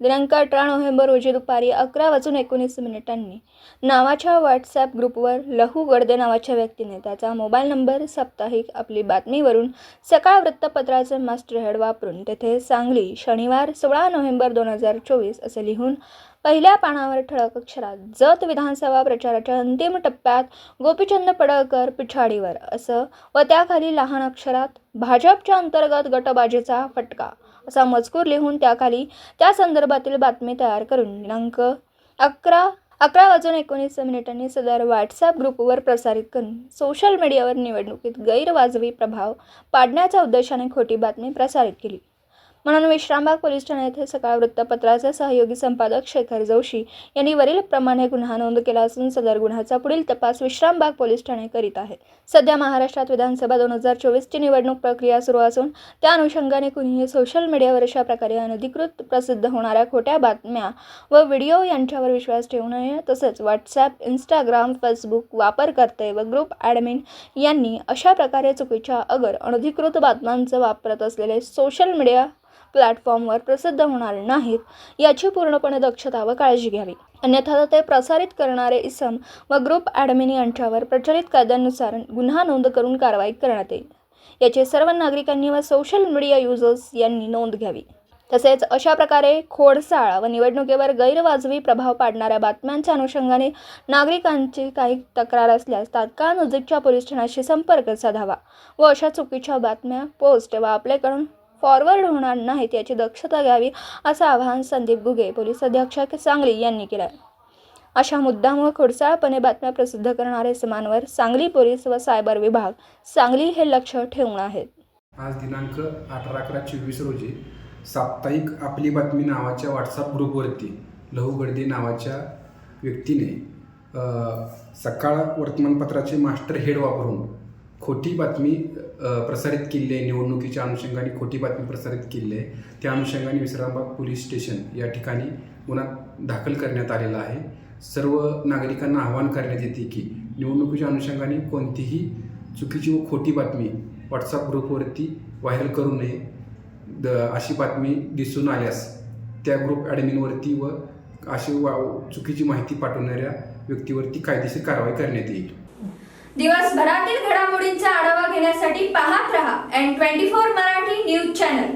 दिनांक 18 नोव्हेंबर रोजी दुपारी 11:19 नावाच्या व्हॉट्सॲप ग्रुपवर लहू गडदे नावाच्या व्यक्तीने त्याचा मोबाईल नंबर साप्ताहिक आपली बातमीवरून सकाळ वृत्तपत्राचे मास्टर हेड वापरून तेथे सांगली शनिवार 16 नोव्हेंबर 2024 असे लिहून पहिल्या पानावर ठळक अक्षरात जत विधानसभा प्रचाराच्या अंतिम टप्प्यात गोपीचंद पडळकर पिछाडीवर असं व त्याखाली लहान अक्षरात भाजपच्या अंतर्गत गटबाजीचा फटका असा मजकूर लिहून त्याखाली त्या संदर्भातील बातमी तयार करून दिनांक 11:19 सदर व्हॉट्सॲप ग्रुपवर प्रसारित करून सोशल मीडियावर निवडणुकीत गैरवाजवी प्रभाव पाडण्याच्या उद्देशाने खोटी बातमी प्रसारित केली म्हणून विश्रामबाग पोलीस ठाणे येथे सकाळ वृत्तपत्राचे सहयोगी संपादक शेखर जोशी यांनी वरील प्रमाणे गुन्हा नोंद केला असून सदर गुन्ह्याचा पुढील तपास विश्रामबाग पोलीस ठाणे करीत आहे। सध्या महाराष्ट्रात विधानसभा 2024 ची निवडणूक प्रक्रिया सुरू असून त्या अनुषंगाने कुणीही सोशल मीडियावर अशा प्रकारे अनधिकृत प्रसिद्ध होणाऱ्या खोट्या बातम्या व व्हिडिओ यांच्यावर विश्वास ठेवू नये। तसेच व्हॉट्सॲप, इंस्टाग्राम, फेसबुक वापरकर्ते व ग्रुप ॲडमिन यांनी अशा प्रकारे चुकीच्या अनधिकृत बातम्यांचा वापरत असलेले सोशल मीडिया प्लॅटफॉर्मवर प्रसिद्ध होणार नाहीत याची पूर्णपणे दक्षता व काळजी घ्यावी, अन्यथा ते प्रसारित करणारे इसम व ग्रुप ॲडमिन यांच्यावर प्रचलित कायद्यानुसार गुन्हा नोंद करून कारवाई करण्यात येईल याची सर्व नागरिकांनी व सोशल मीडिया युजर्स यांनी नोंद घ्यावी। तसेच अशा प्रकारे खोडसाळ व निवडणुकीवर गैरवाजवी प्रभाव पाडणाऱ्या बातम्यांच्या अनुषंगाने नागरिकांची काही तक्रार असल्यास तात्काळ नजीकच्या पोलीस ठाण्याशी संपर्क साधावा व अशा चुकीच्या बातम्या पोस्ट व आपल्याकडून फॉरवर्ड होणार नाहीत याची दक्षता घ्यावी असं आवाहन संदीप गुगे पोलीस अधीक्षक सांगली यांनी केलं आहे। अशा मुद्दाम व खोडसाळपणे बातम्या प्रसिद्ध करणाऱ्या इसमांवर सांगली पोलीस व सायबर विभाग सांगली हे लक्ष ठेवून आहेत। आज दिनांक 18/11/24 रोजी साप्ताहिक आपली बातमी नावाच्या व्हॉट्सॲप ग्रुपवरती लहू गडदे नावाच्या व्यक्तीने सकाळ वर्तमानपत्राचे मास्टर हेड वापरून खोटी बातमी प्रसारित केली आहे। निवडणुकीच्या अनुषंगाने खोटी बातमी प्रसारित केली आहे। त्या अनुषंगाने विश्रामबाग पोलीस स्टेशन या ठिकाणी गुन्हा दाखल करण्यात आलेला आहे। सर्व नागरिकांना आवाहन करण्यात येते की निवडणुकीच्या अनुषंगाने कोणतीही चुकीची व खोटी बातमी व्हॉट्सॲप ग्रुपवरती व्हायरल करू नये। अशी बातमी दिसून आल्यास त्या ग्रुप ॲडमिनवरती व अशी चुकीची माहिती पाठवणाऱ्या व्यक्तीवरती कायदेशीर कारवाई करण्यात येईल। दिवसभरातील घडामोडींचा आढावा घेण्यासाठी पाहत रहा N24 मराठी न्यूज चॅनल।